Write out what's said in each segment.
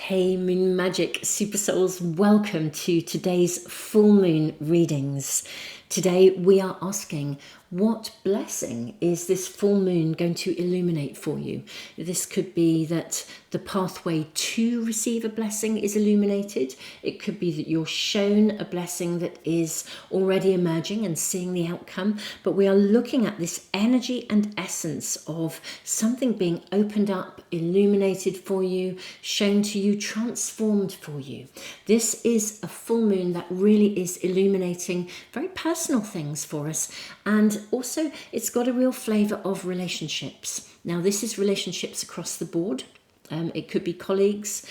Hey Moon Magic Super Souls, welcome to today's full moon readings. Today we are asking, what blessing is this full moon going to illuminate for you? This could be that the pathway to receive a blessing is illuminated. It could be that you're shown a blessing that is already emerging and seeing the outcome. But we are looking at this energy and essence of something being opened up, illuminated for you, shown to you, transformed for you. This is a full moon that really is illuminating very personal things for us, and also it's got a real flavour of relationships. Now this is relationships across the board. It could be colleagues,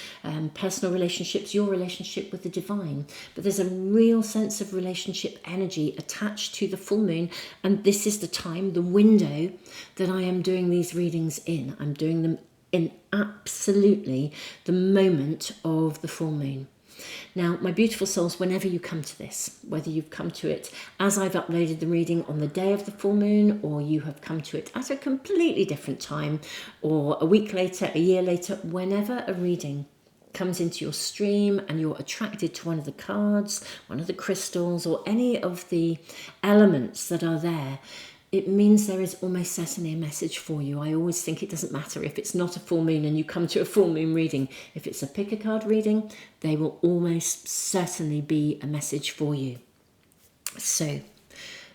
personal relationships, your relationship with the divine. But there's a real sense of relationship energy attached to the full moon. And this is the time, the window that I am doing these readings in. I'm doing them in absolutely the moment of the full moon. Now, my beautiful souls, whenever you come to this, whether you've come to it as I've uploaded the reading on the day of the full moon, or you have come to it at a completely different time, or a week later, a year later, whenever a reading comes into your stream and you're attracted to one of the cards, one of the crystals, or any of the elements that are there, it means there is almost certainly a message for you. I always think it doesn't matter if it's not a full moon and you come to a full moon reading. If it's a pick a card reading, they will almost certainly be a message for you. So,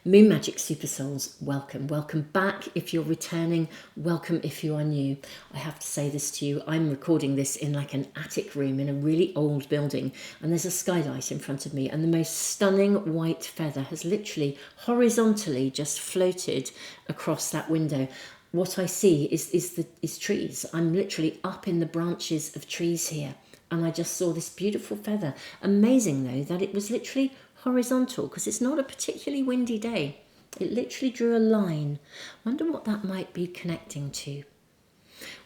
Moon Magic Super Souls, welcome. Welcome back if you're returning. Welcome if you are new. I have to say this to you. I'm recording this in like an attic room in a really old building, and there's a skylight in front of me, and the most stunning white feather has literally horizontally just floated across that window. What I see is trees. I'm literally up in the branches of trees here, and I just saw this beautiful feather. Amazing though that it was literally horizontal, because it's not a particularly windy day. It literally drew a line. Wonder what that might be connecting to.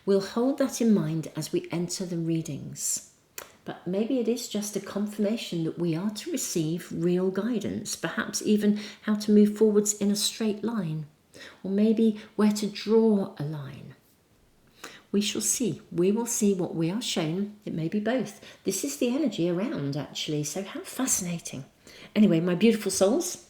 We'll hold that in mind as we enter the readings. But maybe it is just a confirmation that we are to receive real guidance, perhaps even how to move forwards in a straight line, or maybe where to draw a line. We shall see. We will see what we are shown. It may be both. This is the energy around, actually, so how fascinating. Anyway, my beautiful souls,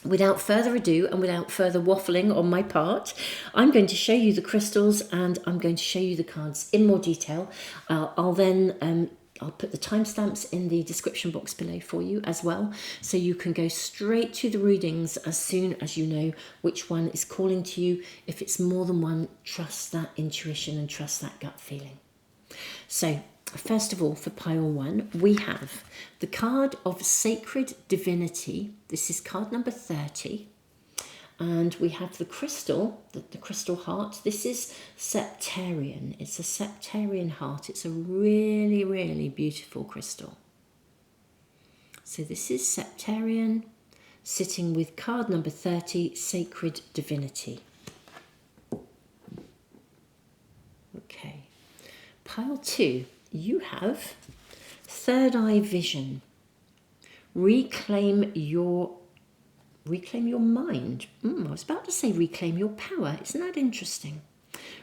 without further ado and without further waffling on my part, I'm going to show you the crystals and I'm going to show you the cards in more detail. I'll put the timestamps in the description box below for you as well, so you can go straight to the readings as soon as you know which one is calling to you. If it's more than one, trust that intuition and trust that gut feeling. So, first of all, for pile one, we have the card of Sacred Divinity. This is card number 30. And we have the crystal, the crystal heart. This is Septarian. It's a Septarian heart. It's a really, really beautiful crystal. So this is Septarian, sitting with card number 30, Sacred Divinity. Okay. Pile two, you have Third Eye Vision. Reclaim your mind. I was about to say reclaim your power. Isn't that interesting?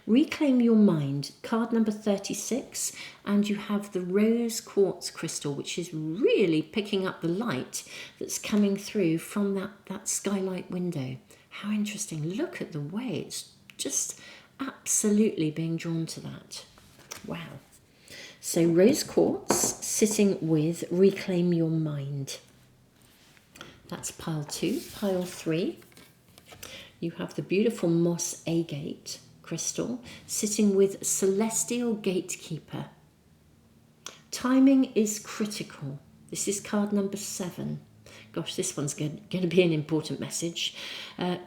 Reclaim your mind, card number 36, and you have the rose quartz crystal, which is really picking up the light that's coming through from that skylight window. How interesting. Look at the way it's just absolutely being drawn to that. Wow. So rose quartz sitting with reclaim your mind. That's pile two. Pile three, you have the beautiful moss agate crystal sitting with celestial gatekeeper. Timing is critical. This is card number 7. Gosh, this one's going to be an important message.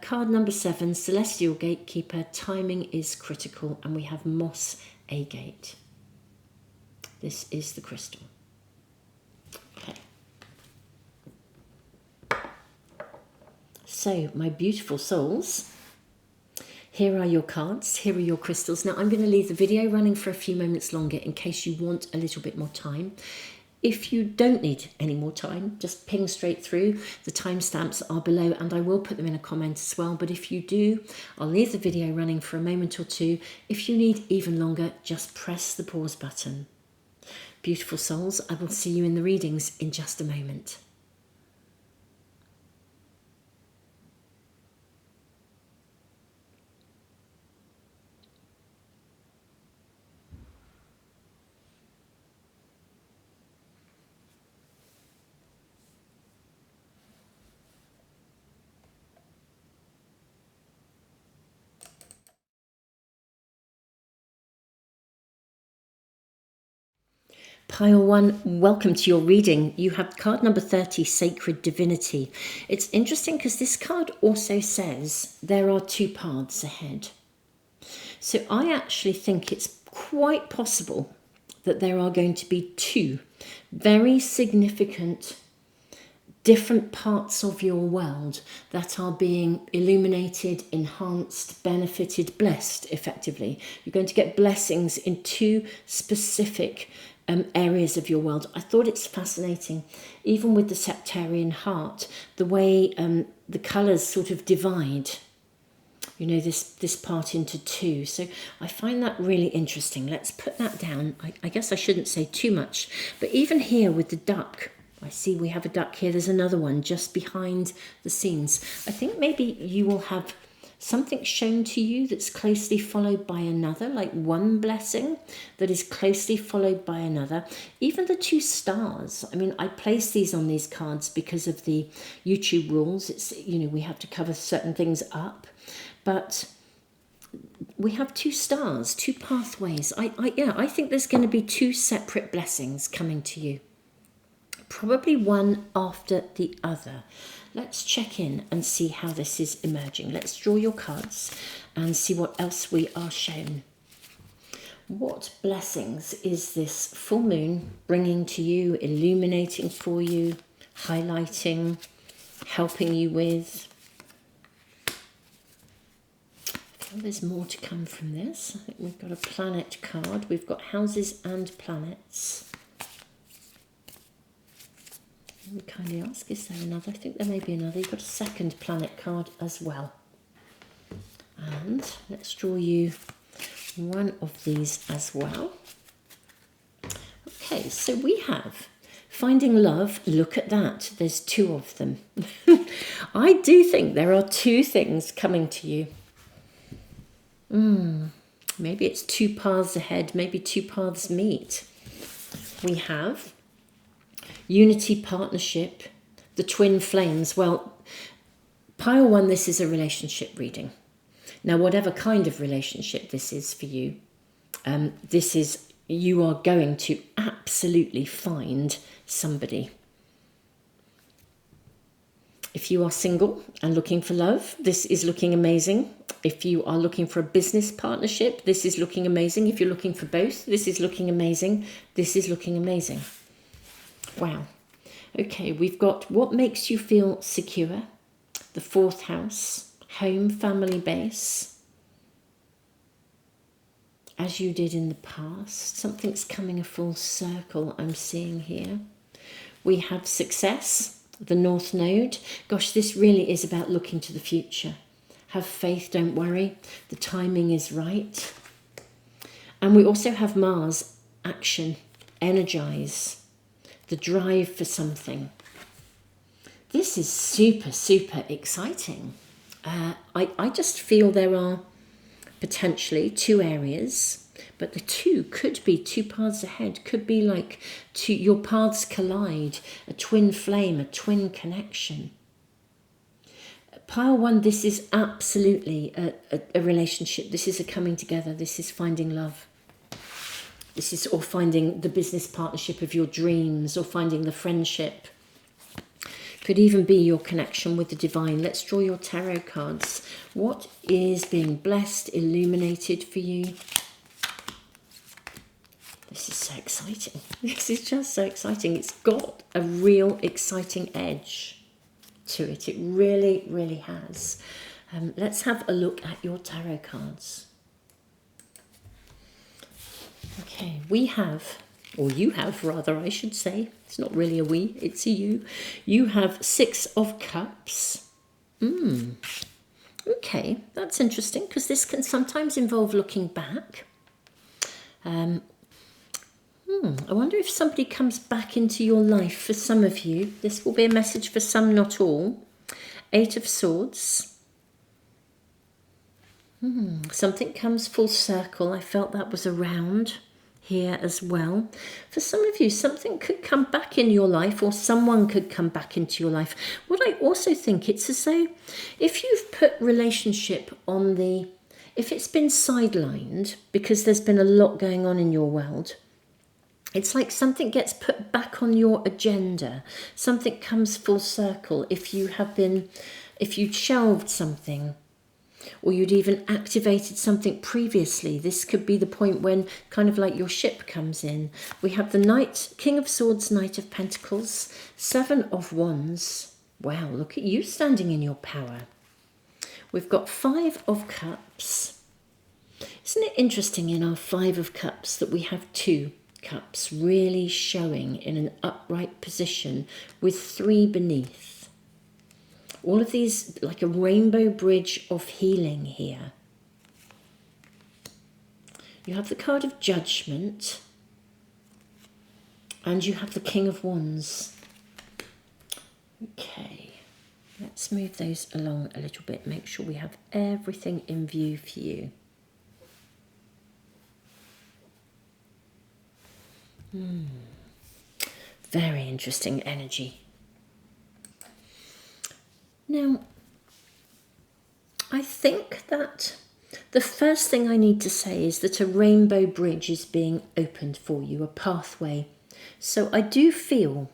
Card number 7, celestial gatekeeper. Timing is critical, and we have moss agate. This is the crystal. Okay. So, my beautiful souls, here are your cards, here are your crystals. Now, I'm going to leave the video running for a few moments longer in case you want a little bit more time. If you don't need any more time, just ping straight through. The timestamps are below and I will put them in a comment as well. But if you do, I'll leave the video running for a moment or two. If you need even longer, just press the pause button. Beautiful souls, I will see you in the readings in just a moment. Pile 1, welcome to your reading. You have card number 30, Sacred Divinity. It's interesting because this card also says there are two paths ahead. So I actually think it's quite possible that there are going to be two very significant different parts of your world that are being illuminated, enhanced, benefited, blessed effectively. You're going to get blessings in two specific areas of your world. I thought it's fascinating, even with the Septarian heart, the way the colours sort of divide, you know, this part into two. So I find that really interesting. Let's put that down. I guess I shouldn't say too much, but even here with the duck, I see we have a duck here. There's another one just behind the scenes. I think maybe you will have something shown to you that's closely followed by another, like one blessing that is closely followed by another. Even the two stars. I mean, I place these on these cards because of the YouTube rules. It's, you know, we have to cover certain things up, but we have two stars, two pathways. I think there's going to be two separate blessings coming to you. Probably one after the other. Let's check in and see how this is emerging. Let's draw your cards and see what else we are shown. What blessings is this full moon bringing to you, illuminating for you, highlighting, helping you with? I feel there's more to come from this. I think we've got a planet card. We've got houses and planets. We kindly ask, is there another? I think there may be another. You've got a second planet card as well. And let's draw you one of these as well. Okay, so we have finding love. Look at that. There's two of them. I do think there are two things coming to you. Maybe it's two paths ahead. Maybe two paths meet. We have unity, partnership, the twin flames. Well, pile 1, this is a relationship reading. Now, whatever kind of relationship this is for you, this is, you are going to absolutely find somebody. If you are single and looking for love, this is looking amazing. If you are looking for a business partnership, this is looking amazing. If you're looking for both, this is looking amazing. This is looking amazing. Wow. Okay, we've got what makes you feel secure, the 4th house, home, family base, as you did in the past. Something's coming a full circle, I'm seeing here. We have success, the North Node. Gosh, this really is about looking to the future. Have faith, don't worry. The timing is right. And we also have Mars, action, energize, the drive for something. This is super, super exciting. I just feel there are potentially two areas, but the two could be two paths ahead. Could be like your paths collide, a twin flame, a twin connection. Pile 1, this is absolutely a relationship. This is a coming together. This is finding love. This is, or finding the business partnership of your dreams, or finding the friendship. Could even be your connection with the divine. Let's draw your tarot cards. What is being blessed, illuminated for you? This is so exciting. This is just so exciting. It's got a real exciting edge to it. It really, really has. Let's have a look at your tarot cards. Okay, we have, or you have rather, I should say. It's not really a we, it's a you. You have 6 of Cups. Okay, that's interesting, because this can sometimes involve looking back. I wonder if somebody comes back into your life for some of you. This will be a message for some, not all. 8 of Swords. Something comes full circle. I felt that was around here as well. For some of you, something could come back in your life, or someone could come back into your life. What I also think, it's as though if you've put relationship on the, if it's been sidelined because there's been a lot going on in your world, it's like something gets put back on your agenda. Something comes full circle. If you have been, if you'd shelved something, or you'd even activated something previously, this could be the point when kind of like your ship comes in. We have the Knight, King of Swords, Knight of Pentacles, 7 of Wands. Wow, look at you standing in your power. We've got 5 of Cups. Isn't it interesting in our 5 of Cups that we have 2 cups really showing in an upright position with 3 beneath? All of these like a rainbow bridge of healing here. You have the card of Judgment and you have the King of Wands. Okay, let's move those along a little bit. Make sure we have everything in view for you. Very interesting energy. Now, I think that the first thing I need to say is that a rainbow bridge is being opened for you, a pathway. So I do feel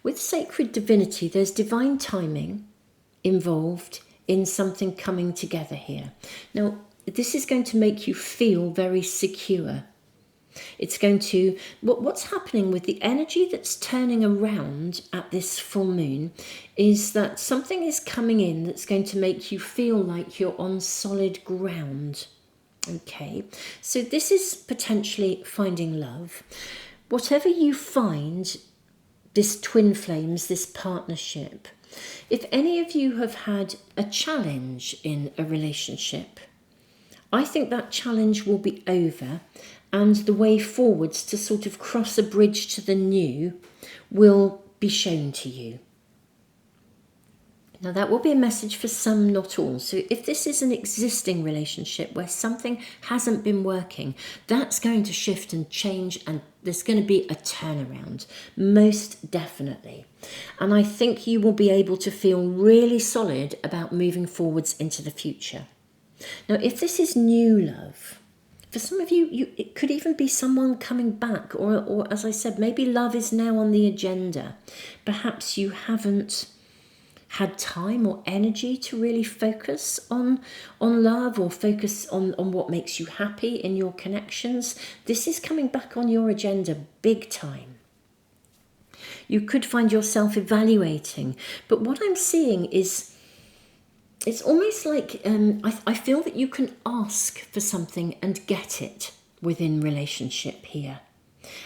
with sacred divinity, there's divine timing involved in something coming together here. Now, this is going to make you feel very secure. It's going to, what's happening with the energy that's turning around at this full moon is that something is coming in that's going to make you feel like you're on solid ground. Okay, so this is potentially finding love. Whatever you find, this twin flames, this partnership, if any of you have had a challenge in a relationship, I think that challenge will be over and the way forwards to sort of cross a bridge to the new will be shown to you. Now that will be a message for some, not all. So if this is an existing relationship where something hasn't been working, that's going to shift and change and there's going to be a turnaround, most definitely. And I think you will be able to feel really solid about moving forwards into the future. Now, if this is new love, for some of you, it could even be someone coming back, or as I said, maybe love is now on the agenda. Perhaps you haven't had time or energy to really focus on love or focus on what makes you happy in your connections. This is coming back on your agenda big time. You could find yourself evaluating, but what I'm seeing is it's almost like I feel that you can ask for something and get it within relationship here.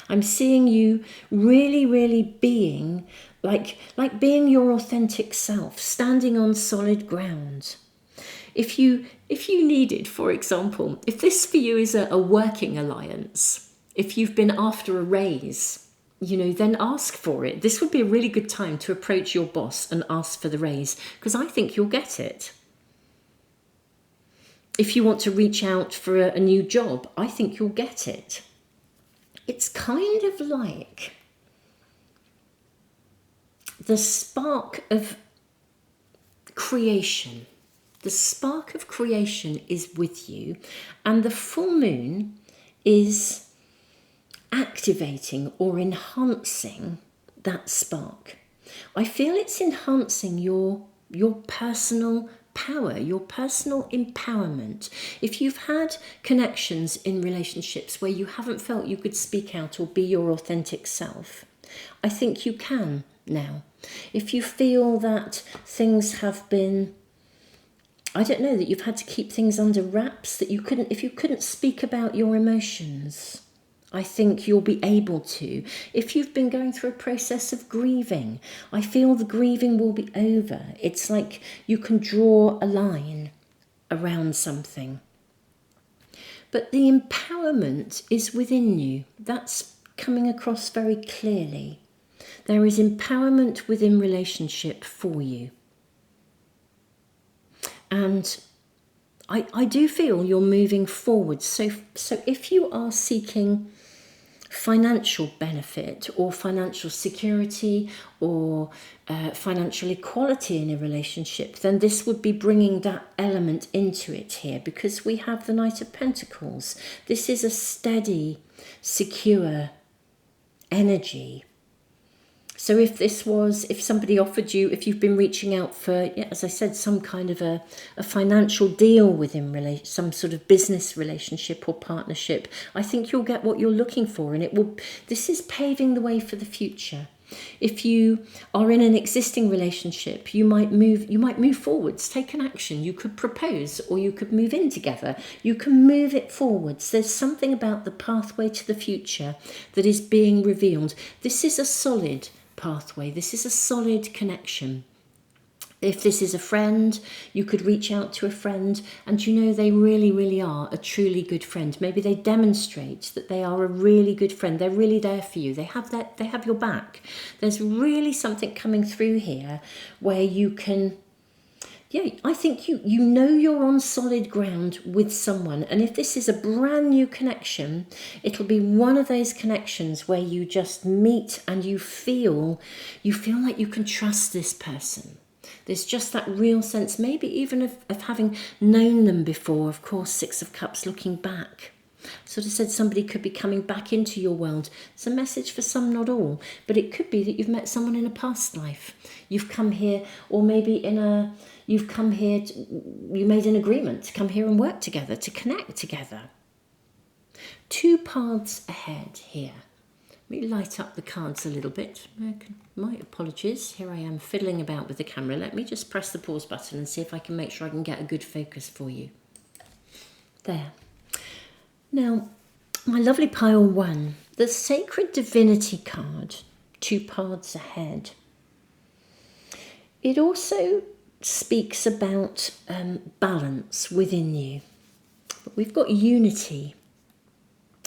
I'm seeing you really, really being like being your authentic self, standing on solid ground. If you needed, for example, if this for you is a working alliance, if you've been after a raise, then ask for it. This would be a really good time to approach your boss and ask for the raise, because I think you'll get it. If you want to reach out for a new job, I think you'll get it. It's kind of like the spark of creation. The spark of creation is with you, and the full moon is activating or enhancing that spark. I feel it's enhancing your personal power, your personal empowerment. If you've had connections in relationships where you haven't felt you could speak out or be your authentic self, I think you can now. If you feel that things have been, I don't know, that you've had to keep things under wraps, that if you couldn't speak about your emotions, I think you'll be able to. If you've been going through a process of grieving, I feel the grieving will be over. It's like you can draw a line around something. But the empowerment is within you. That's coming across very clearly. There is empowerment within relationship for you. And I do feel you're moving forward. So if you are seeking financial benefit or financial security or financial equality in a relationship, then this would be bringing that element into it here, because we have the Knight of Pentacles. This is a steady, secure energy. So if somebody offered you, if you've been reaching out for, as I said, some kind of a financial deal within some sort of business relationship or partnership, I think you'll get what you're looking for, and this is paving the way for the future. If you are in an existing relationship, you might move forwards, take an action. You could propose, or you could move in together. You can move it forwards. There's something about the pathway to the future that is being revealed. This is a solid pathway. This is a solid connection. If this is a friend, you could reach out to a friend, and they really, really are a truly good friend. Maybe they demonstrate that they are a really good friend. They're really there for you. They have your back. There's really something coming through here where you can, I think you're on solid ground with someone. And if this is a brand new connection, it'll be one of those connections where you just meet and you feel like you can trust this person. There's just that real sense, maybe even of having known them before. Of course, Six of Cups, looking back. Sort of said somebody could be coming back into your world. It's a message for some, not all. But it could be that you've met someone in a past life. You've come here, or maybe you've come here, you made an agreement to come here and work together, to connect together. Two paths ahead here. Let me light up the cards a little bit. My apologies. Here I am fiddling about with the camera. Let me just press the pause button and see if I can make sure I can get a good focus for you. There. Now, my lovely pile one, the Sacred Divinity card, two paths ahead. It also speaks about balance within you. But we've got unity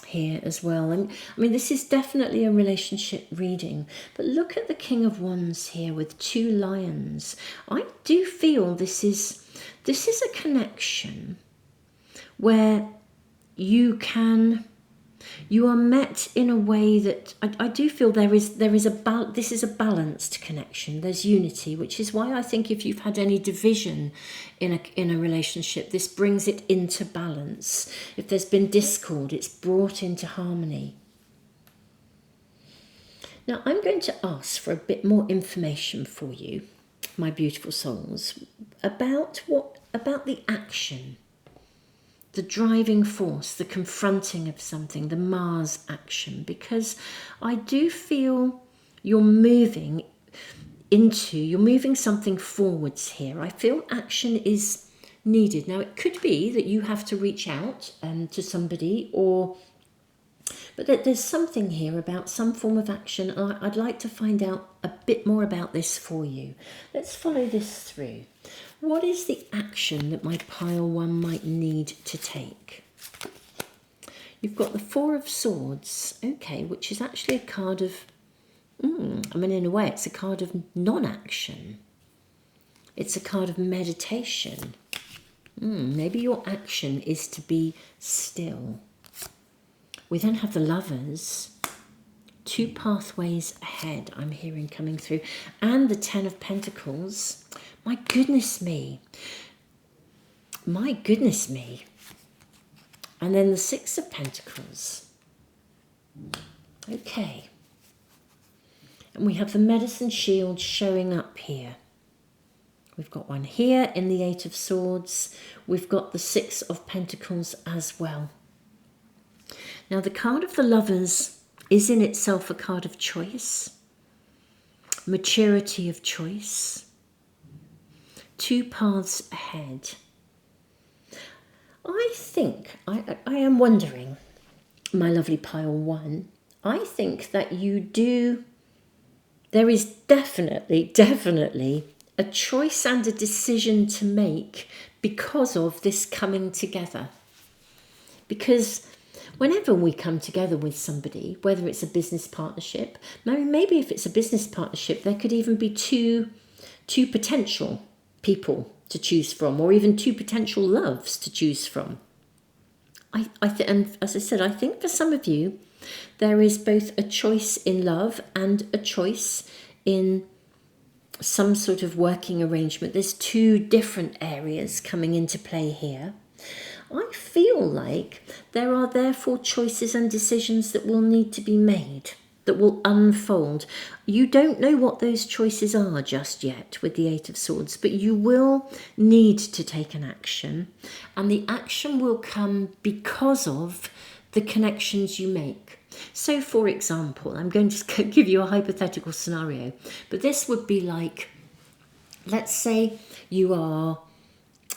here as well. And this is definitely a relationship reading, but look at the King of Wands here with two lions. I do feel this is a connection where you are met in a way that I do feel this is a balanced connection. There's unity, which is why I think if you've had any division in a relationship, this brings it into balance. If there's been discord, it's brought into harmony. Now I'm going to ask for a bit more information for you, my beautiful souls, about the action. The driving force, the confronting of something, the Mars action, because I do feel you're moving something forwards here. I feel action is needed. Now, it could be that you have to reach out to somebody, but there's something here about some form of action. I'd like to find out a bit more about this for you. Let's follow this through. What is the action that my pile one might need to take? You've got the Four of Swords, okay, which is actually a card of, in a way, it's a card of non-action. It's a card of meditation. Maybe your action is to be still. We then have the Lovers, two pathways ahead, I'm hearing coming through, and the Ten of Pentacles. My goodness me. And then the Six of Pentacles. Okay. And we have the Medicine Shield showing up here. We've got one here in the Eight of Swords. We've got the Six of Pentacles as well. Now, the card of the Lovers is in itself a card of choice, maturity of choice, two paths ahead. I think, I am wondering, my lovely pile one, I think that there is definitely a choice and a decision to make because of this coming together. Because whenever we come together with somebody, whether it's a business partnership, maybe if it's a business partnership, there could even be two potential people to choose from, or even two potential loves to choose from. And as I said, I think for some of you, there is both a choice in love and a choice in some sort of working arrangement. There's two different areas coming into play here. I feel like there are therefore choices and decisions that will need to be made, that will unfold. You don't know what those choices are just yet with the Eight of Swords, but you will need to take an action, and the action will come because of the connections you make. So, for example, I'm going to give you a hypothetical scenario, but this would be like, let's say you are,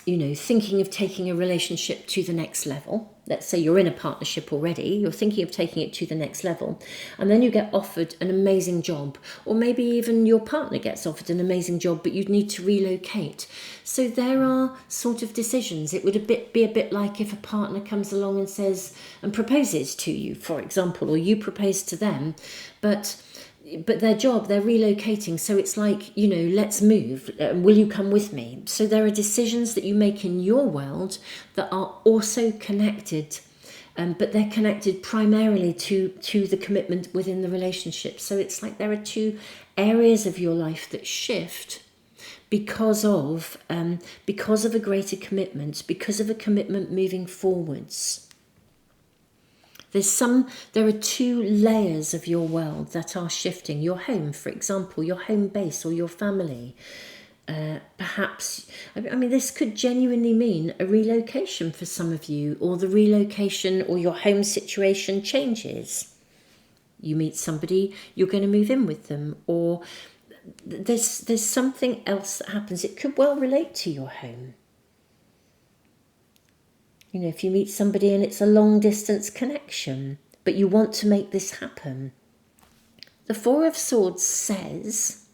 thinking of taking a relationship to the next level. Let's say you're in a partnership already, you're thinking of taking it to the next level, and then you get offered an amazing job, or maybe even your partner gets offered an amazing job, but you'd need to relocate. So there are sort of decisions. It would be a bit like if a partner comes along and says and proposes to you, for example, or you propose to them, but their job, they're relocating. So it's like, let's move. Will you come with me? So there are decisions that you make in your world that are also connected, but they're connected primarily to the commitment within the relationship. So it's like there are two areas of your life that shift because of a greater commitment, because of a commitment moving forwards. There are two layers of your world that are shifting. Your home, for example, your home base or your family. Perhaps, this could genuinely mean a relocation for some of you, or the relocation or your home situation changes. You meet somebody, you're going to move in with them, or there's something else that happens. It could well relate to your home. If you meet somebody and it's a long distance connection, but you want to make this happen. The Four of Swords says,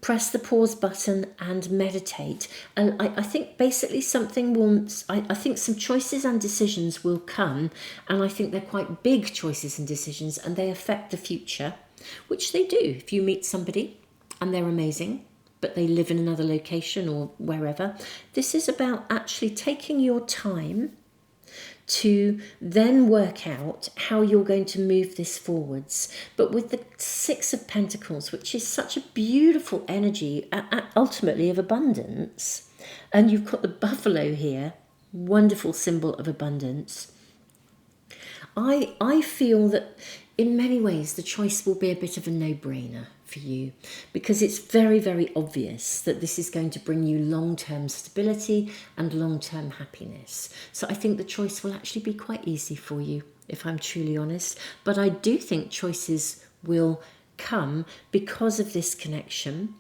press the pause button and meditate. And I think basically I think some choices and decisions will come, and I think they're quite big choices and decisions, and they affect the future, which they do. If you meet somebody and they're amazing, but they live in another location or wherever, this is about actually taking your time to then work out how you're going to move this forwards. But with the Six of Pentacles, which is such a beautiful energy, ultimately of abundance, and you've got the buffalo here, wonderful symbol of abundance, I feel that in many ways the choice will be a bit of a no-brainer for you, because it's very, very obvious that this is going to bring you long-term stability and long-term happiness. So I think the choice will actually be quite easy for you, if I'm truly honest. But I do think choices will come because of this connection,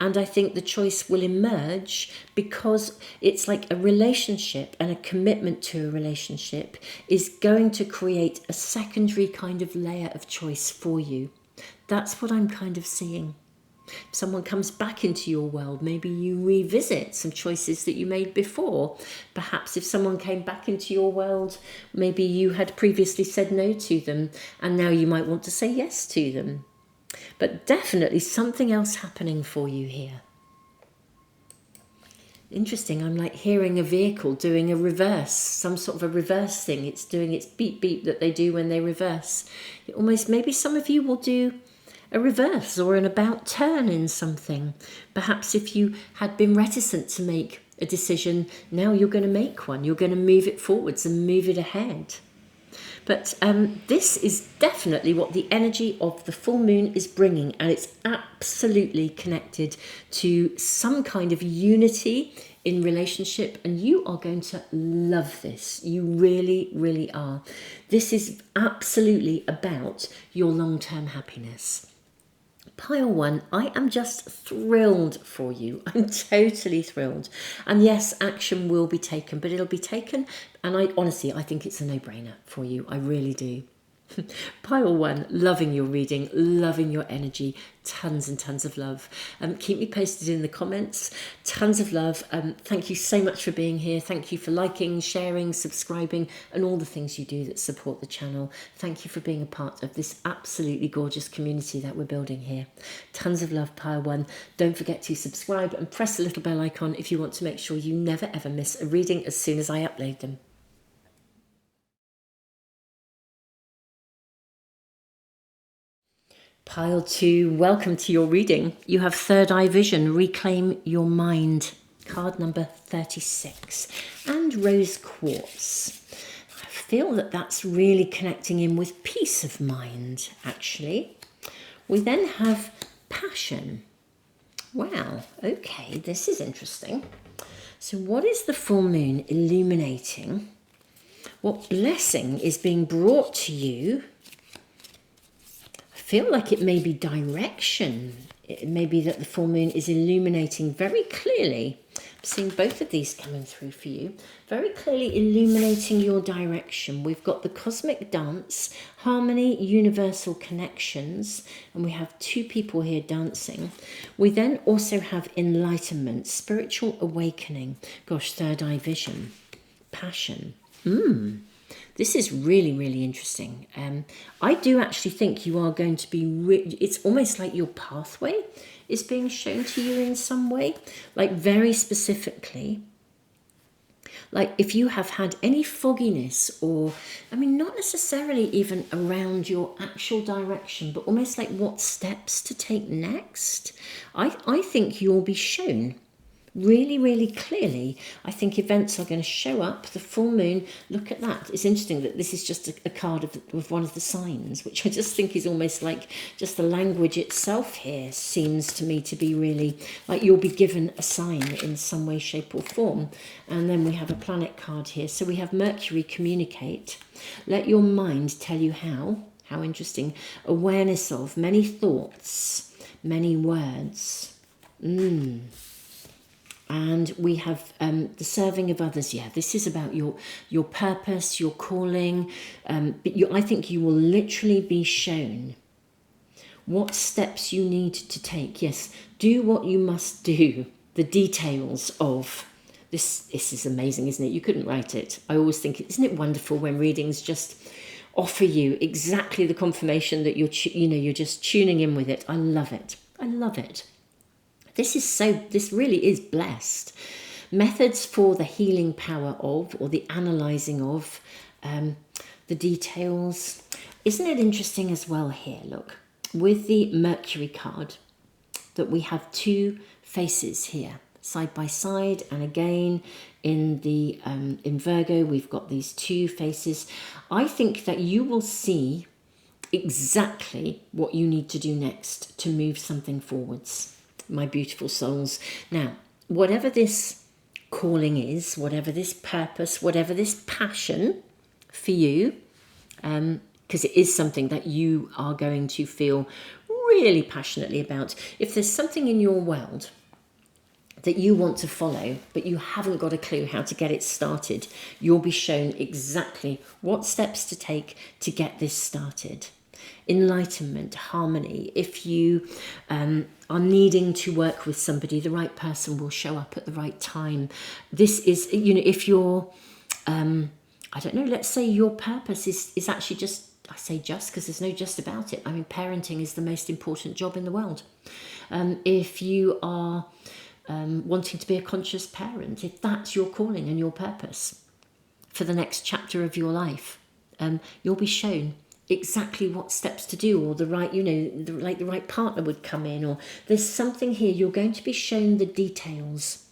and I think the choice will emerge because it's like a relationship, and a commitment to a relationship is going to create a secondary kind of layer of choice for you. That's what I'm kind of seeing. If someone comes back into your world, maybe you revisit some choices that you made before. Perhaps if someone came back into your world, maybe you had previously said no to them, and now you might want to say yes to them. But definitely something else happening for you here. Interesting, I'm like hearing a vehicle doing a reverse, some sort of a reverse thing. It's doing its beep beep that they do when they reverse. Maybe some of you will do a reverse or an about turn in something. Perhaps if you had been reticent to make a decision, now you're going to make one. You're going to move it forwards and move it ahead. But this is definitely what the energy of the full moon is bringing, and it's absolutely connected to some kind of unity in relationship, and you are going to love this. You really, really are. This is absolutely about your long-term happiness. Pile 1, I am just thrilled for you. I'm totally thrilled. And yes, action will be taken, but it'll be taken, and I think it's a no-brainer for you. I really do. Pile one, loving your reading, loving your energy, tons and tons of love. Keep me posted in the comments. Tons of love. Thank you so much for being here. Thank you for liking, sharing, subscribing, and all the things you do that support the channel. Thank you for being a part of this absolutely gorgeous community that we're building here. Tons of love, Pile one. Don't forget to subscribe and press the little bell icon if you want to make sure you never ever miss a reading as soon as I upload them. Pile two, welcome to your reading. You have Third Eye Vision, Reclaim Your Mind, card number 36, and Rose Quartz. I feel that that's really connecting in with peace of mind, actually. We then have Passion. Wow, okay, this is interesting. So what is the full moon illuminating? What blessing is being brought to you? Feel like it may be direction. It may be that the full moon is illuminating very clearly. I'm seeing both of these coming through for you. Very clearly illuminating your direction. We've got the cosmic dance, harmony, universal connections, and we have two people here dancing. We then also have enlightenment, spiritual awakening. Gosh, third eye vision, passion. This is really, really interesting. I do actually think you are going to be, it's almost like your pathway is being shown to you in some way, like very specifically. Like if you have had any fogginess or, I mean, not necessarily even around your actual direction, but almost like what steps to take next, I think you'll be shown really, really clearly. I think events are going to show up. The full moon, look at that. It's interesting that this is just a card of one of the signs, which I just think is almost like just the language itself here seems to me to be really like you'll be given a sign in some way, shape or form. And then we have a planet card here. So we have Mercury, communicate. Let your mind tell you how. How interesting. Awareness of many thoughts, many words. And we have the serving of others. Yeah, this is about your purpose, your calling. But I think you will literally be shown what steps you need to take. Yes, do what you must do. The details of this. This is amazing, isn't it? You couldn't write it. I always think, isn't it wonderful when readings just offer you exactly the confirmation that you're just tuning in with it. I love it. I love it. This really is blessed. Methods for the healing power of, or the analysing of, the details. Isn't it interesting as well here, look, with the Mercury card, that we have two faces here, side by side, and again, in Virgo, we've got these two faces. I think that you will see exactly what you need to do next to move something forwards. My beautiful souls. Now, whatever this calling is, whatever this purpose, whatever this passion for you, because it is something that you are going to feel really passionately about. If there's something in your world that you want to follow, but you haven't got a clue how to get it started, you'll be shown exactly what steps to take to get this started. Enlightenment, harmony. If you are needing to work with somebody, the right person will show up at the right time. This is, if you're, I don't know, let's say your purpose is actually just, I say just because there's no just about it. I mean, parenting is the most important job in the world. If you are wanting to be a conscious parent, if that's your calling and your purpose for the next chapter of your life, you'll be shown exactly what steps to do, or the right, the right partner would come in, or there's something here, you're going to be shown the details.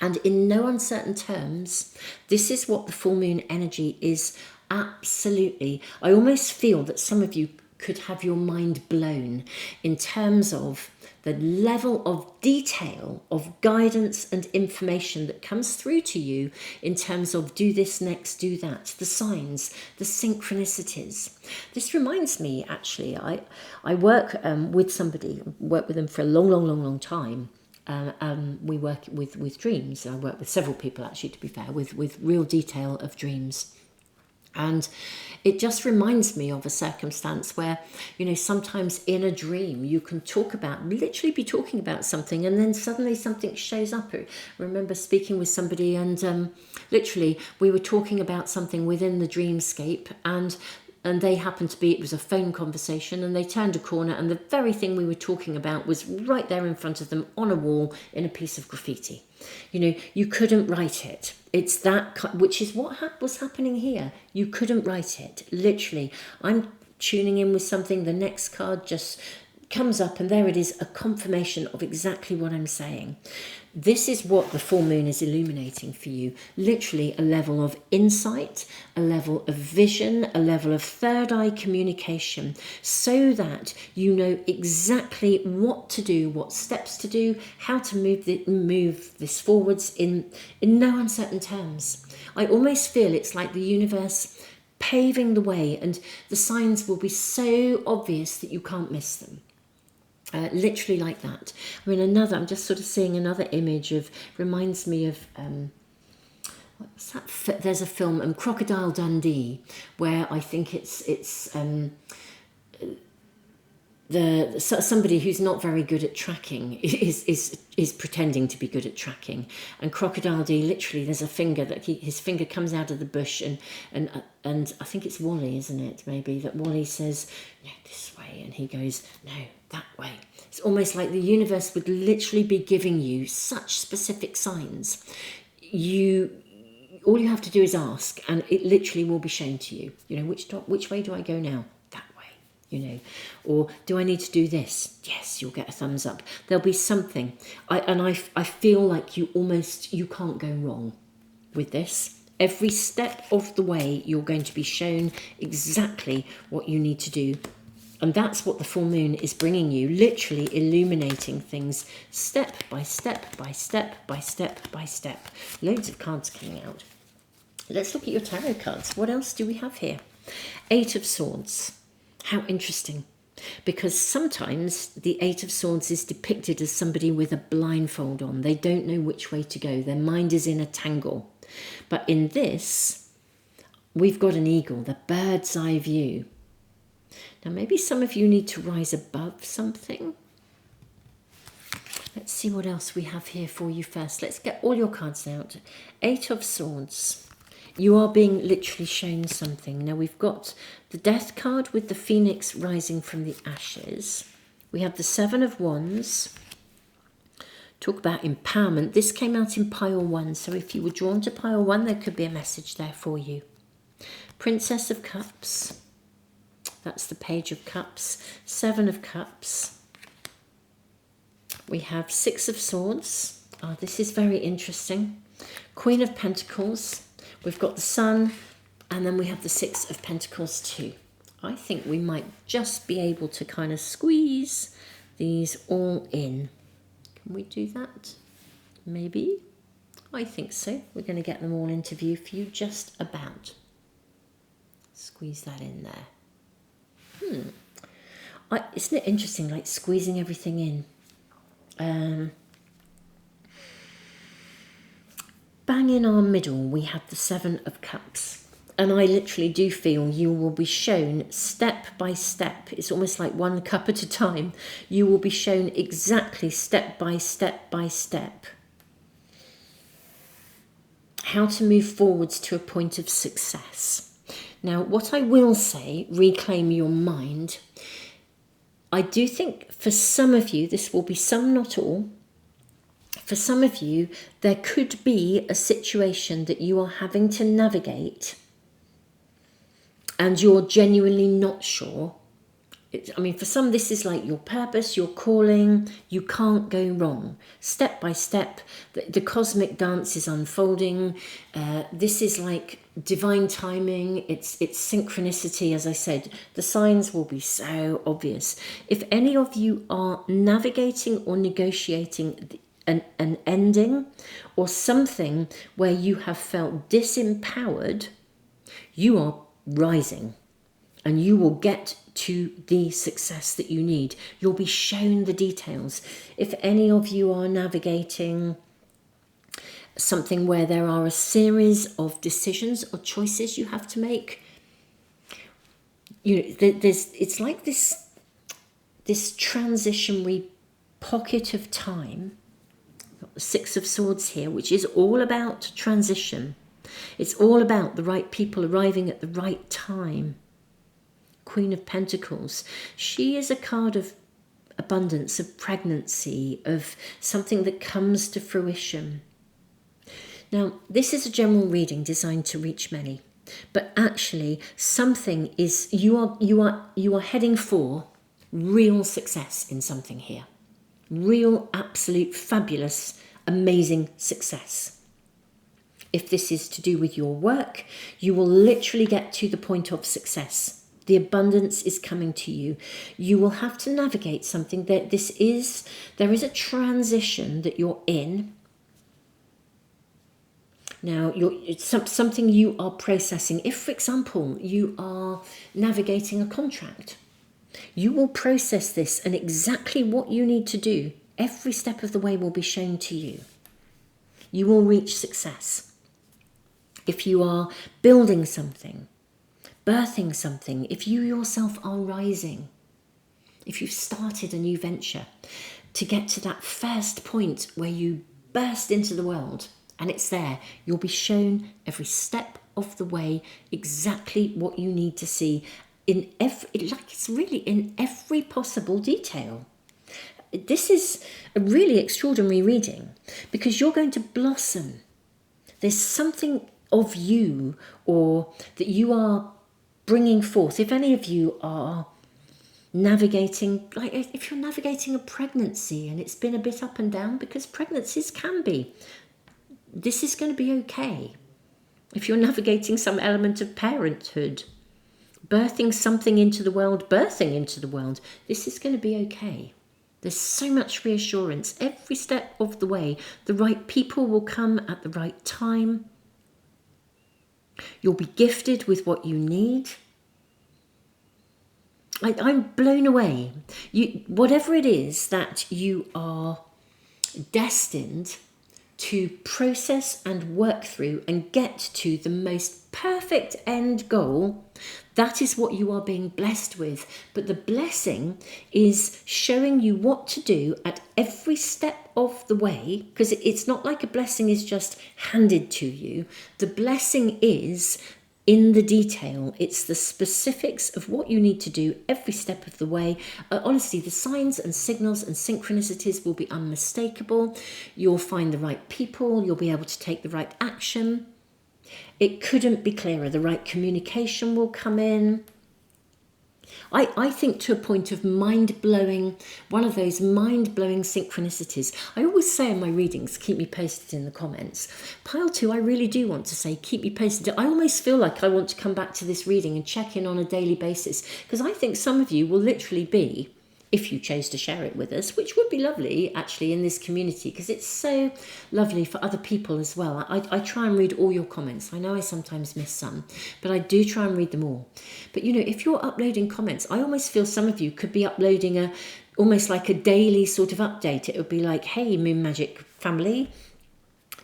And in no uncertain terms, this is what the full moon energy is. Absolutely. I almost feel that some of you could have your mind blown in terms of the level of detail of guidance and information that comes through to you in terms of do this next, do that, the signs, the synchronicities. This reminds me, actually, I work with somebody, work with them for a long time. We work with dreams. I work with several people, actually, to be fair, with real detail of dreams. And it just reminds me of a circumstance where, sometimes in a dream you can literally be talking about something, and then suddenly something shows up. I remember speaking with somebody, and literally we were talking about something within the dreamscape, and they happened to be, it was a phone conversation, and they turned a corner and the very thing we were talking about was right there in front of them on a wall in a piece of graffiti. You couldn't write it. It's that, which is what was happening here. You couldn't write it. Literally, I'm tuning in with something, the next card just comes up, and there it is, a confirmation of exactly what I'm saying. This is what the full moon is illuminating for you. Literally a level of insight, a level of vision, a level of third eye communication, so that you know exactly what to do, what steps to do, how to move this forwards in no uncertain terms. I almost feel it's like the universe paving the way, and the signs will be so obvious that you can't miss them. Literally like that. I mean, I'm just sort of seeing another image reminds me of, what's that? There's a film, Crocodile Dundee, where I think it's somebody who's not very good at tracking is pretending to be good at tracking, and Crocodile Dundee, literally there's a finger that his finger comes out of the bush, and I think it's Wally, isn't it, maybe, that Wally says, no, this way, and he goes, no, that way. It's almost like the universe would literally be giving you such specific signs. All you have to do is ask, and it literally will be shown to you. Which way do I go now? That way. Or do I need to do this? Yes, you'll get a thumbs up. There'll be something. I feel like you can't go wrong with this. Every step of the way, you're going to be shown exactly what you need to do. And that's what the full moon is bringing you, literally illuminating things step by step by step by step by step. Loads of cards coming out. Let's look at your tarot cards. What else do we have here? 8 of Swords. How interesting. Because sometimes the 8 of Swords is depicted as somebody with a blindfold on. They don't know which way to go. Their mind is in a tangle. But in this, we've got an eagle, the bird's eye view. Now, maybe some of you need to rise above something. Let's see what else we have here for you first. Let's get all your cards out. 8 of Swords. You are being literally shown something. Now, we've got the Death card with the Phoenix rising from the ashes. We have the 7 of Wands. Talk about empowerment. This came out in pile 1. So if you were drawn to pile 1, there could be a message there for you. Princess of Cups. That's the Page of Cups. 7 of Cups. We have 6 of Swords. Oh, this is very interesting. Queen of Pentacles. We've got the Sun. And then we have the 6 of Pentacles too. I think we might just be able to kind of squeeze these all in. Can we do that? Maybe. I think so. We're going to get them all into view for you just about. Squeeze that in there. Isn't it interesting, like squeezing everything in? Bang in our middle, we have the 7 of Cups. And I literally do feel you will be shown step by step. It's almost like one cup at a time. You will be shown exactly step by step by step how to move forwards to a point of success. Now, what I will say, reclaim your mind. I do think for some of you, this will be some, not all. For some of you, there could be a situation that you are having to navigate and you're genuinely not sure. For some, this is like your purpose, your calling. You can't go wrong. Step by step, the cosmic dance is unfolding. This is like divine timing. It's synchronicity, as I said. The signs will be so obvious. If any of you are navigating or negotiating an ending or something where you have felt disempowered, you are rising and you will get to the success that you need. You'll be shown the details. If any of you are navigating something where there are a series of decisions or choices you have to make, it's like this transitionary pocket of time. Got the Six of Swords here, which is all about transition. It's all about the right people arriving at the right time. Queen of Pentacles. She is a card of abundance, of pregnancy, of something that comes to fruition. Now, this is a general reading designed to reach many, but actually something is, you are heading for real success in something here. Real, absolute, fabulous, amazing success. If this is to do with your work, you will literally get to the point of success. The abundance is coming to you. You will have to navigate something that there is a transition that you're in. Now, it's something you are processing. If, for example, you are navigating a contract, you will process this, and exactly what you need to do, every step of the way will be shown to you. You will reach success. If you are building something, birthing something, if you yourself are rising, if you've started a new venture, to get to that first point where you burst into the world and it's there, you'll be shown every step of the way exactly what you need to see it's really in every possible detail. This is a really extraordinary reading because you're going to blossom. There's something of you or that you are bringing forth. If any of you are navigating, like if you're navigating a pregnancy and it's been a bit up and down, because pregnancies can be, this is going to be okay. If you're navigating some element of parenthood, birthing something into the world, this is going to be okay. There's so much reassurance every step of the way. The right people will come at the right time. You'll be gifted with what you need. I'm blown away. Whatever it is that you are destined to process and work through and get to the most perfect end goal, that is what you are being blessed with. But the blessing is showing you what to do at every step of the way, because it's not like a blessing is just handed to you. The blessing is in the detail. It's the specifics of what you need to do every step of the way. Honestly, the signs and signals and synchronicities will be unmistakable. You'll find the right people. You'll be able to take the right action. It couldn't be clearer. The right communication will come in. I think to a point of mind-blowing, one of those mind-blowing synchronicities. I always say in my readings, keep me posted in the comments. Pile 2, I really do want to say, keep me posted. I almost feel like I want to come back to this reading and check in on a daily basis, because I think some of you will literally be, if you chose to share it with us, which would be lovely actually in this community, because it's so lovely for other people as well. I try and read all your comments. I know I sometimes miss some, but I do try and read them all. But you know, if you're uploading comments, I almost feel some of you could be uploading almost like a daily sort of update. It would be like, hey, Moon Magic family,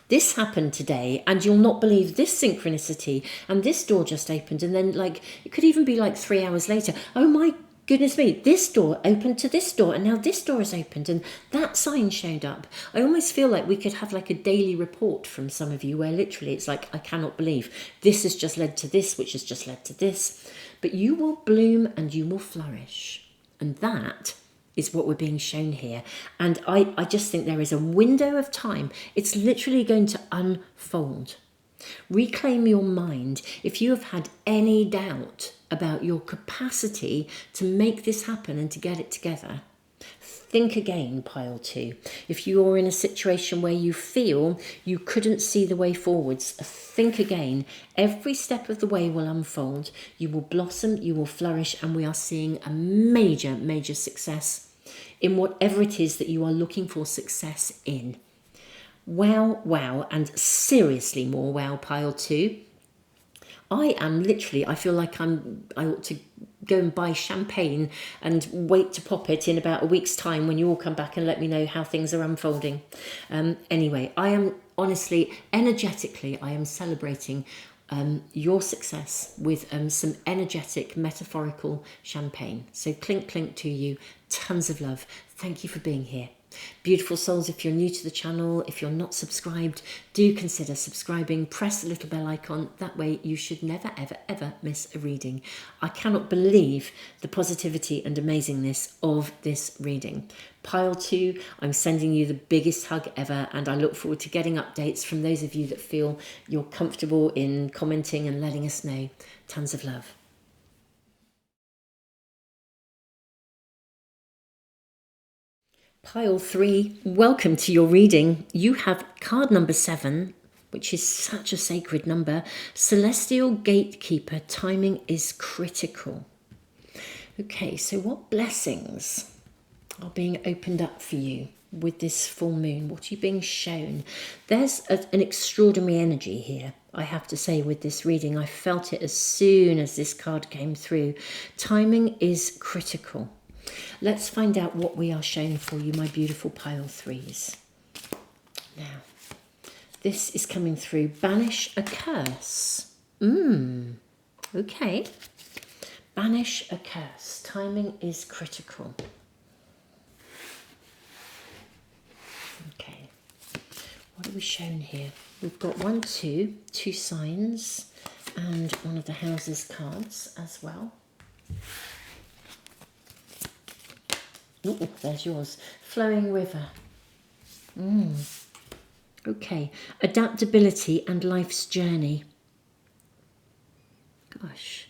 this happened today and you'll not believe this synchronicity, and this door just opened, and then like it could even be like 3 hours later, oh my goodness me, this door opened to this door, and now this door has opened, and that sign showed up. I almost feel like we could have like a daily report from some of you where literally it's like, I cannot believe this has just led to this, which has just led to this. But you will bloom and you will flourish. And that is what we're being shown here. And I just think there is a window of time. It's literally going to unfold. Reclaim your mind. If you have had any doubt about your capacity to make this happen and to get it together, think again, Pile 2. If you are in a situation where you feel you couldn't see the way forwards, think again. Every step of the way will unfold. You will blossom, you will flourish, and we are seeing a major, major success in whatever it is that you are looking for success in. Wow, wow, and seriously more wow, Pile 2. I feel like I ought to go and buy champagne and wait to pop it in about a week's time when you all come back and let me know how things are unfolding. Anyway, I am honestly, energetically, I am celebrating your success with some energetic, metaphorical champagne. So clink, clink to you. Tons of love. Thank you for being here. Beautiful souls, if you're new to the channel, if you're not subscribed, do consider subscribing. Press the little bell icon. That way you should never, ever, ever miss a reading. I cannot believe the positivity and amazingness of this reading. Pile 2, I'm sending you the biggest hug ever, and I look forward to getting updates from those of you that feel you're comfortable in commenting and letting us know. Tons of love. Pile 3, welcome to your reading. You have card number 7, which is such a sacred number. Celestial Gatekeeper, timing is critical. Okay, so what blessings are being opened up for you with this full moon? What are you being shown? There's an extraordinary energy here, I have to say, with this reading. I felt it as soon as this card came through. Timing is critical. Let's find out what we are showing for you, my beautiful pile 3s. Now, this is coming through. Banish a curse. Okay. Banish a curse. Timing is critical. Okay. What are we shown here? We've got 1, 2 signs, and one of the houses cards as well. Oh, there's yours. Flowing river. Okay. Adaptability and life's journey. Gosh.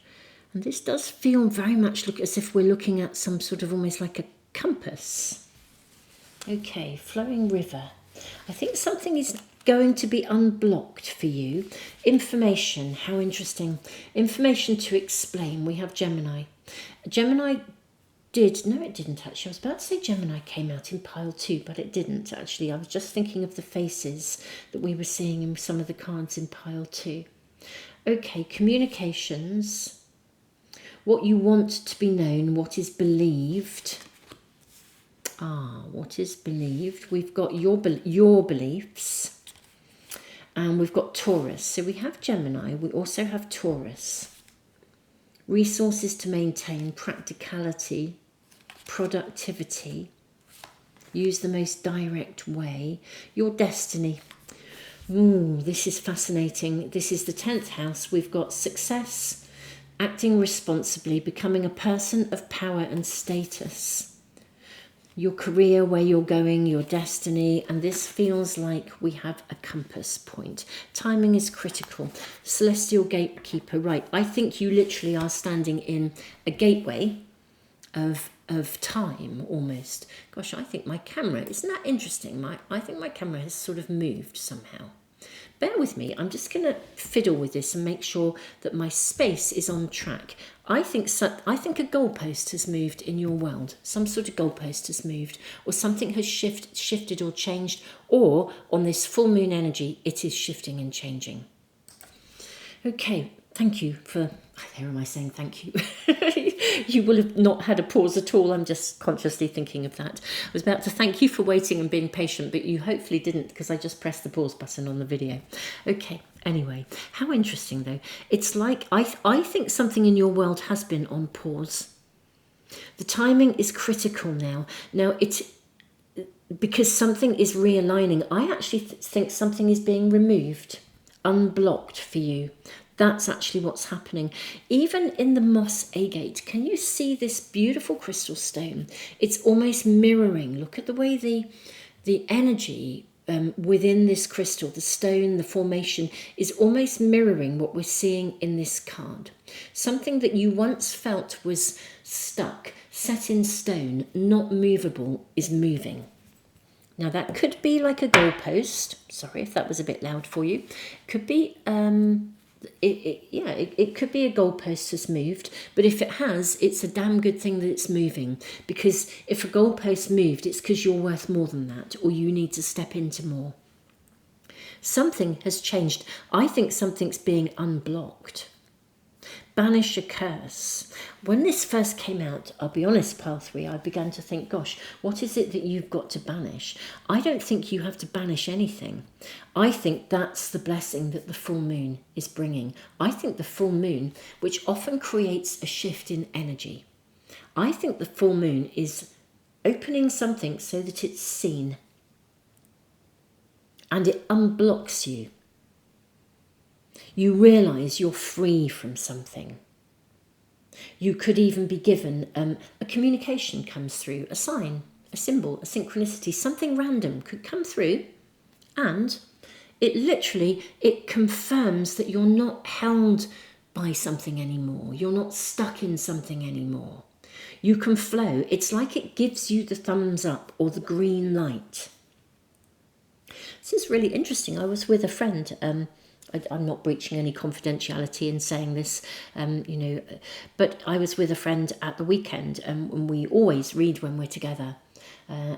And this does feel very much as if we're looking at some sort of almost like a compass. Okay. Flowing river. I think something is going to be unblocked for you. Information. How interesting. Information to explain. We have Gemini. Gemini no, it didn't actually. I was about to say Gemini came out in pile 2, but it didn't actually. I was just thinking of the faces that we were seeing in some of the cards in pile 2. Okay, communications. What you want to be known, what is believed. What is believed? We've got your beliefs, and we've got Taurus. So we have Gemini, we also have Taurus. Resources to maintain, practicality, productivity, use the most direct way, your destiny. This is fascinating. This is the 10th house. We've got success, acting responsibly, becoming a person of power and status, your career, where you're going, your destiny, and this feels like we have a compass point. Timing is critical. Celestial Gatekeeper, right. I think you literally are standing in a gateway of time, almost. Gosh, I think my camera, isn't that interesting? I think my camera has sort of moved somehow. Bear with me, I'm just going to fiddle with this and make sure that my space is on track. I think a goalpost has moved in your world. Some sort of goalpost has moved, or something has shifted or changed, or on this full moon energy, it is shifting and changing. Okay, thank you for... There am I saying thank you? You will have not had a pause at all. I'm just consciously thinking of that. I was about to thank you for waiting and being patient, but you hopefully didn't, because I just pressed the pause button on the video. Okay, anyway, how interesting though. It's like I think something in your world has been on pause. The timing is critical now. Now, because something is realigning. I actually think something is being removed, unblocked for you. That's actually what's happening. Even in the moss agate, can you see this beautiful crystal stone? It's almost mirroring. Look at the way the energy within this crystal, the stone, the formation, is almost mirroring what we're seeing in this card. Something that you once felt was stuck, set in stone, not movable, is moving. Now that could be like a goalpost. Sorry if that was a bit loud for you. Could be... It could be a goalpost has moved, but if it has, it's a damn good thing that it's moving, because if a goalpost moved, it's because you're worth more than that, or you need to step into more. Something has changed. I think something's being unblocked, Banish a curse. When this first came out, I'll be honest, Pile 3, I began to think, gosh, what is it that you've got to banish? I don't think you have to banish anything. I think that's the blessing that the full moon is bringing. I think the full moon, which often creates a shift in energy, I think the full moon is opening something so that it's seen and it unblocks you. You realise you're free from something. You could even be given a communication comes through, a sign, a symbol, a synchronicity, something random could come through, and it confirms that you're not held by something anymore. You're not stuck in something anymore. You can flow. It's like it gives you the thumbs up or the green light. This is really interesting. I was with a friend. I'm not breaching any confidentiality in saying this, but I was with a friend at the weekend, and we always read when we're together.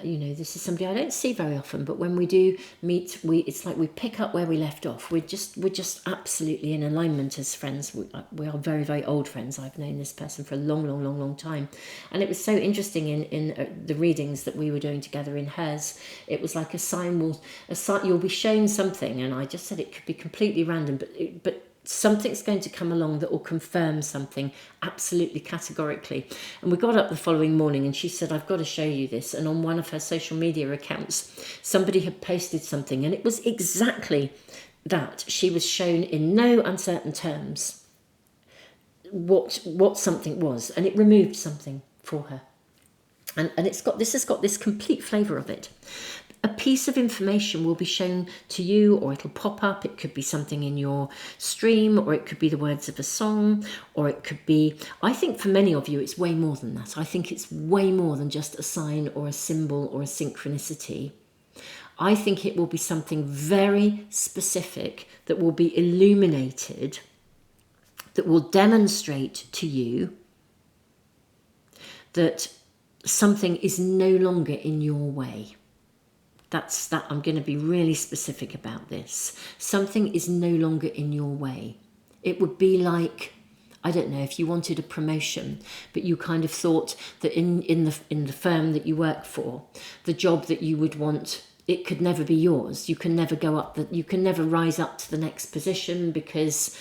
This is somebody I don't see very often, but when we do meet, it's like we pick up where we left off. We're just absolutely in alignment as friends. We are very, very old friends. I've known this person for a long time, and it was so interesting in the readings that we were doing together in hers. It was like a sign you'll be shown something, and I just said it could be completely random, but something's going to come along that will confirm something absolutely categorically. And we got up the following morning and she said, I've got to show you this. And on one of her social media accounts, somebody had posted something, and it was exactly that. She was shown in no uncertain terms what something was, and it removed something for her. And this has got this complete flavour of it. A piece of information will be shown to you, or it'll pop up. It could be something in your stream, or it could be the words of a song, or it could be, I think for many of you, it's way more than that. I think it's way more than just a sign or a symbol or a synchronicity. I think it will be something very specific that will be illuminated, that will demonstrate to you that something is no longer in your way. That's that. I'm going to be really specific about this. Something is no longer in your way. It would be like, I don't know, if you wanted a promotion, but you kind of thought that in the firm that you work for, the job that you would want, it could never be yours. You can never go up. You can never rise up to the next position because,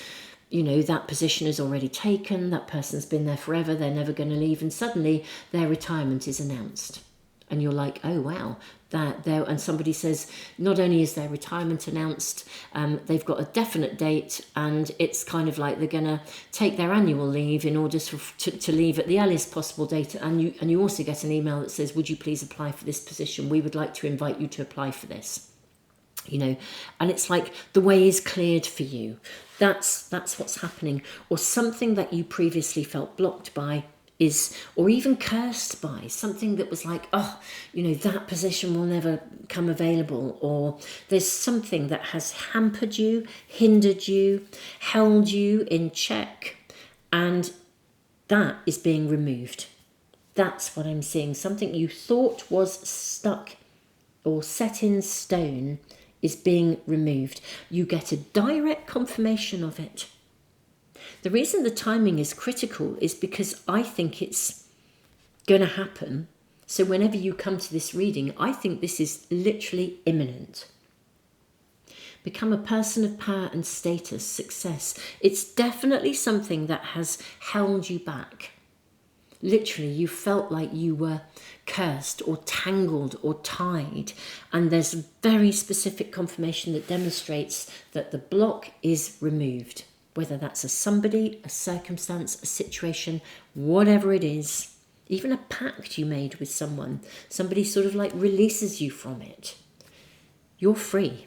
that position is already taken. That person's been there forever. They're never going to leave, and suddenly their retirement is announced. And you're like, oh, wow, and somebody says, not only is their retirement announced, they've got a definite date, and it's kind of like they're going to take their annual leave in order to leave at the earliest possible date. And you also get an email that says, would you please apply for this position? We would like to invite you to apply for this. And it's like the way is cleared for you. That's what's happening. Or something that you previously felt blocked by or even cursed by, something that was like, that position will never come available, or there's something that has hampered you, hindered you, held you in check, and that is being removed. That's what I'm seeing. Something you thought was stuck or set in stone is being removed. You get a direct confirmation of it. The reason the timing is critical is because I think it's going to happen. So whenever you come to this reading, I think this is literally imminent. Become a person of power and status, success. It's definitely something that has held you back. Literally, you felt like you were cursed or tangled or tied. And there's a very specific confirmation that demonstrates that the block is removed. Whether that's a somebody, a circumstance, a situation, whatever it is, even a pact you made with someone, somebody sort of like releases you from it. You're free.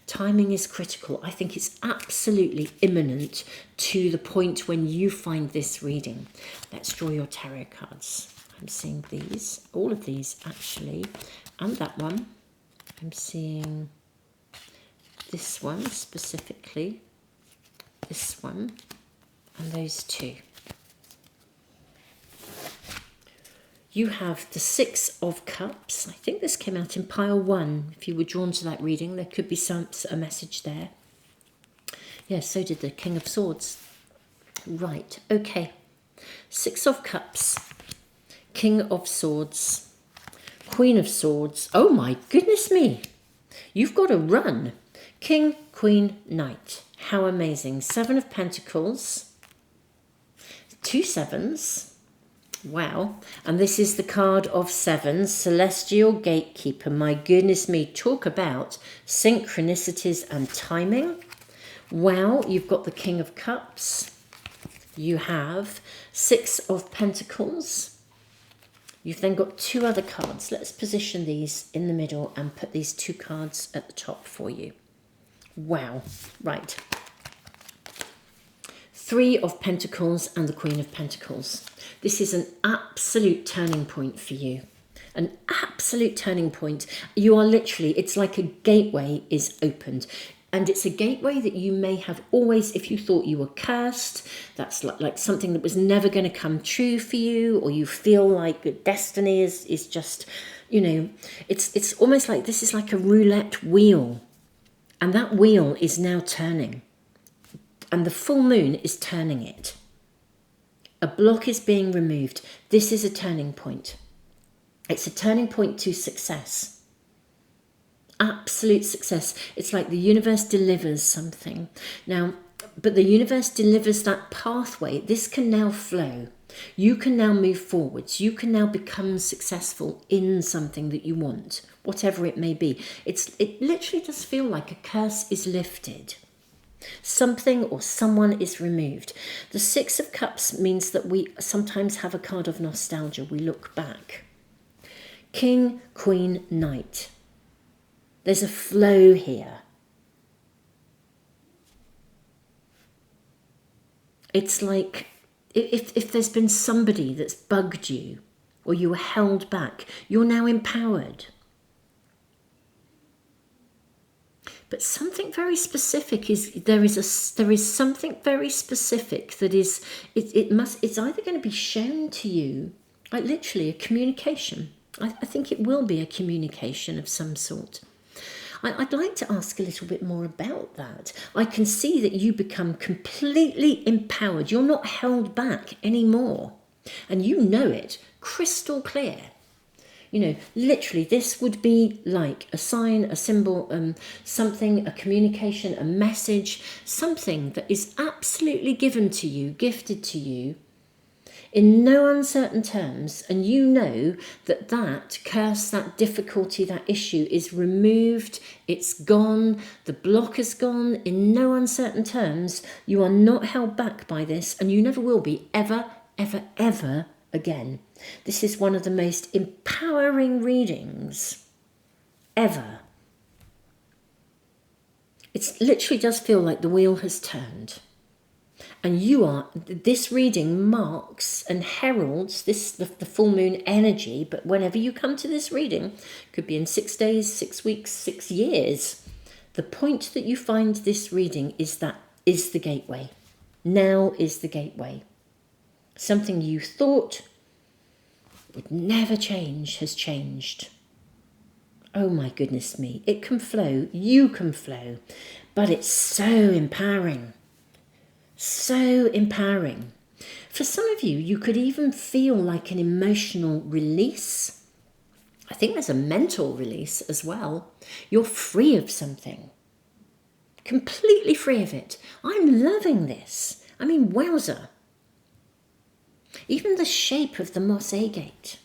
Timing is critical. I think it's absolutely imminent to the point when you find this reading. Let's draw your tarot cards. I'm seeing these, all of these actually, and that one. I'm seeing this one specifically. This one and those two. You have the Six of Cups. I think this came out in pile 1. If you were drawn to that reading, there could be a message there. Yes, so did the King of Swords. Right, okay. Six of Cups, King of Swords, Queen of Swords. Oh my goodness me. You've got a run. King, Queen, Knight. How amazing. Seven of Pentacles. Two sevens. Wow. And this is the card of sevens. Celestial Gatekeeper. My goodness me. Talk about synchronicities and timing. Wow. You've got the King of Cups. You have Six of Pentacles. You've then got two other cards. Let's position these in the middle and put these two cards at the top for you. Wow. Right. Three of Pentacles and the Queen of Pentacles. This is an absolute turning point for you. An absolute turning point. You are literally, it's like a gateway is opened. And it's a gateway that you may have always, if you thought you were cursed, that's like something that was never going to come true for you, or you feel like destiny is just, you know, it's almost like this is like a roulette wheel. And that wheel is now turning. And the full moon is turning it. A block is being removed. This is a turning point. It's a turning point to success. Absolute success. It's like the universe delivers something. Now, but the universe delivers that pathway. This can now flow. You can now move forwards. You can now become successful in something that you want, whatever it may be. It literally does feel like a curse is lifted. Something or someone is removed. The Six of Cups means that we sometimes have a card of nostalgia. We look back. King, Queen, Knight. There's a flow here. It's like if there's been somebody that's bugged you or you were held back, you're now empowered. But something very specific is there is something very specific that is it's either going to be shown to you, like literally a communication. I think it will be a communication of some sort. I'd like to ask a little bit more about that. I can see that you become completely empowered. You're not held back anymore. And you know it crystal clear. You know, literally this would be like a sign, a symbol, something, a communication, a message, something that is absolutely given to you, gifted to you, in no uncertain terms, and you know that that curse, that difficulty, that issue is removed, it's gone, the block is gone, in no uncertain terms. You are not held back by this, and you never will be, ever, ever, ever again. This is one of the most empowering readings ever. It literally does feel like the wheel has turned. And this reading marks and heralds the full moon energy, but whenever you come to this reading, could be in 6 days, 6 weeks, 6 years, the point that you find this reading is the gateway. Now is the gateway. Something you thought would never change has changed. Oh my goodness me, it can flow, you can flow, but it's so empowering. So empowering. For some of you, you could even feel like an emotional release. I think there's a mental release as well. You're free of something. Completely free of it. I'm loving this. I mean, wowza. Even the shape of the moss agate.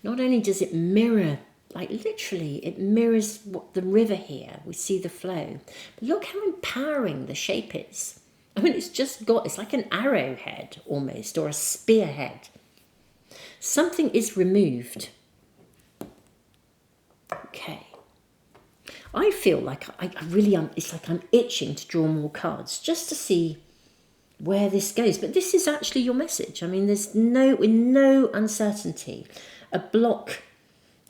Not only does it mirror, like literally, it mirrors what the river here. We see the flow. But look how empowering the shape is. I mean, it's like an arrowhead almost, or a spearhead. Something is removed. Okay. I feel like I really am, it's like I'm itching to draw more cards just to see where this goes. But this is actually your message. I mean, there's no uncertainty. A block,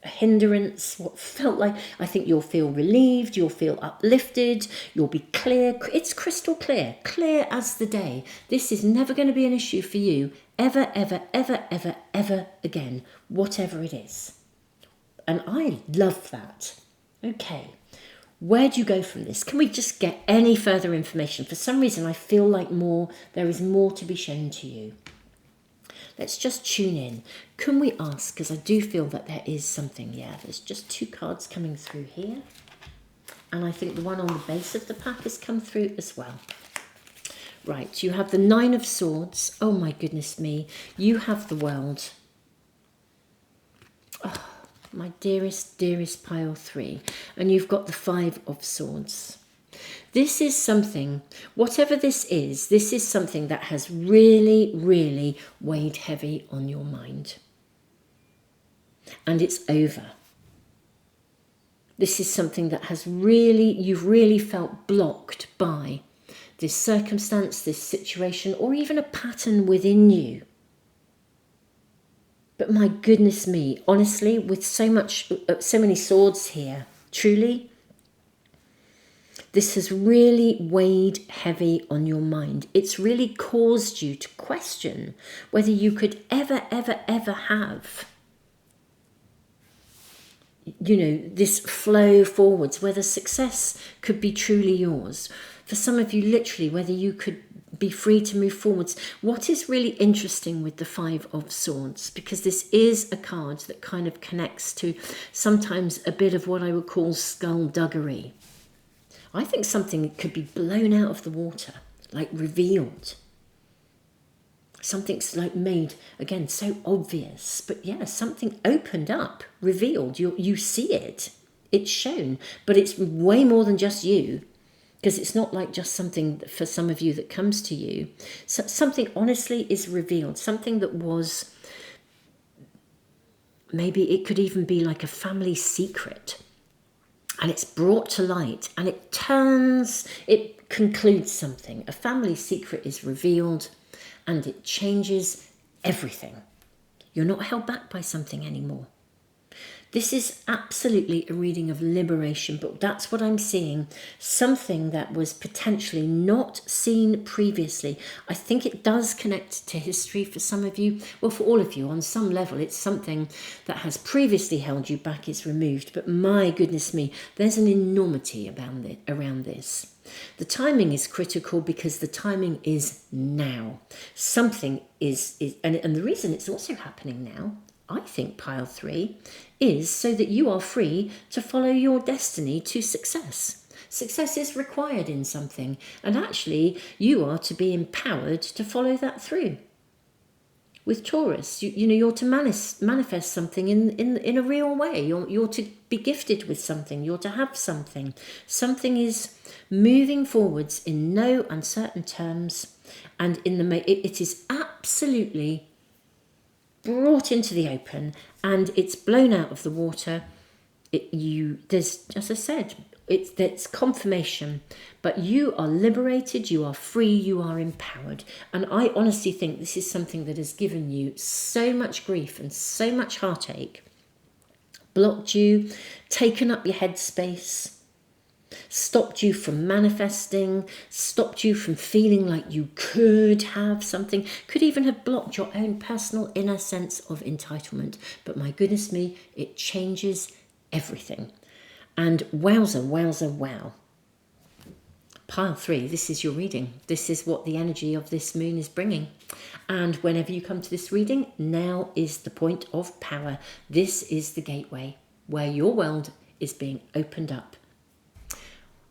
a hindrance, what felt like, I think you'll feel relieved, you'll feel uplifted, you'll be clear. It's crystal clear, clear as the day. This is never going to be an issue for you ever, ever, ever, ever, ever again, whatever it is. And I love that. Okay, Where do you go from this? Can we just get any further information? For some reason, I feel like there is more to be shown to you. Let's just tune in. Can we ask, because I do feel that there is something, yeah, there's just 2 cards coming through here. And I think the one on the base of the pack has come through as well. Right, you have the 9 of Swords. Oh my goodness me. You have the World. Oh, my dearest, dearest pile 3. And you've got the 5 of Swords. This is something, whatever this is something that has really, really weighed heavy on your mind. And it's over. This is something that you've really felt blocked by this circumstance, this situation, or even a pattern within you. But my goodness me, honestly, with so many swords here, truly, this has really weighed heavy on your mind. It's really caused you to question whether you could ever, ever, ever have, this flow forwards, whether success could be truly yours. For some of you, literally, whether you could be free to move forwards. What is really interesting with the 5 of Swords, because this is a card that kind of connects to sometimes a bit of what I would call skullduggery. I think something could be blown out of the water, like revealed. Something's like made, again, so obvious. But yeah, something opened up, revealed. You see it. It's shown. But it's way more than just you. Because it's not like just something for some of you that comes to you. So something honestly is revealed. Something that was, maybe it could even be like a family secret. And it's brought to light and it concludes something. A family secret is revealed and it changes everything. You're not held back by something anymore. This is absolutely a reading of liberation, but that's what I'm seeing. Something that was potentially not seen previously. I think it does connect to history for some of you. Well, for all of you, on some level, it's something that has previously held you back is removed. But my goodness me, there's an enormity around this. The timing is critical because the timing is now. Something is and the reason it's also happening now, I think, pile 3, is so that you are free to follow your destiny to success. Success is required in something, and actually you are to be empowered to follow that through. With Taurus, you're to manifest something in a real way. You're to be gifted with something. You're to have something. Something is moving forwards in no uncertain terms, and it is absolutely brought into the open, and it's blown out of the water. There's, as I said, it's confirmation, but you are liberated, you are free, you are empowered. And I honestly think this is something that has given you so much grief and so much heartache, blocked you, taken up your headspace, stopped you from manifesting, stopped you from feeling like you could have something, could even have blocked your own personal inner sense of entitlement. But my goodness me, it changes everything. And wowza, wowza, wow. Pile 3, this is your reading. This is what the energy of this moon is bringing. And whenever you come to this reading, now is the point of power. This is the gateway where your world is being opened up.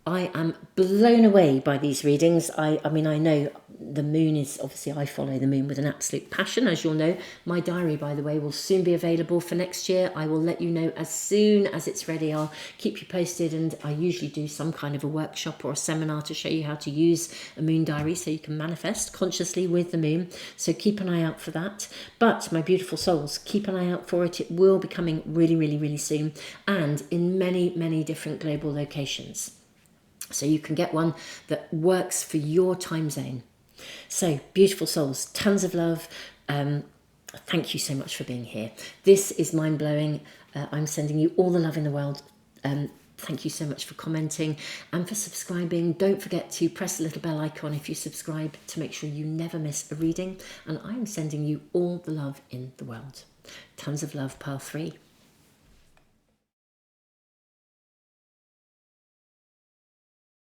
I am blown away by these readings. I mean, I know the moon is, obviously I follow the moon with an absolute passion, as you'll know. My diary, by the way, will soon be available for next year. I will let you know as soon as it's ready. I'll keep you posted, and I usually do some kind of a workshop or a seminar to show you how to use a moon diary so you can manifest consciously with the moon. So keep an eye out for that. But my beautiful souls, keep an eye out for it. It will be coming really, really, really soon, and in many, many different global locations. So you can get one that works for your time zone. So, beautiful souls, tons of love. Thank you so much for being here. This is mind-blowing. I'm sending you all the love in the world. Thank you so much for commenting and for subscribing. Don't forget to press the little bell icon if you subscribe to make sure you never miss a reading. And I'm sending you all the love in the world. Tons of love, Pile 3.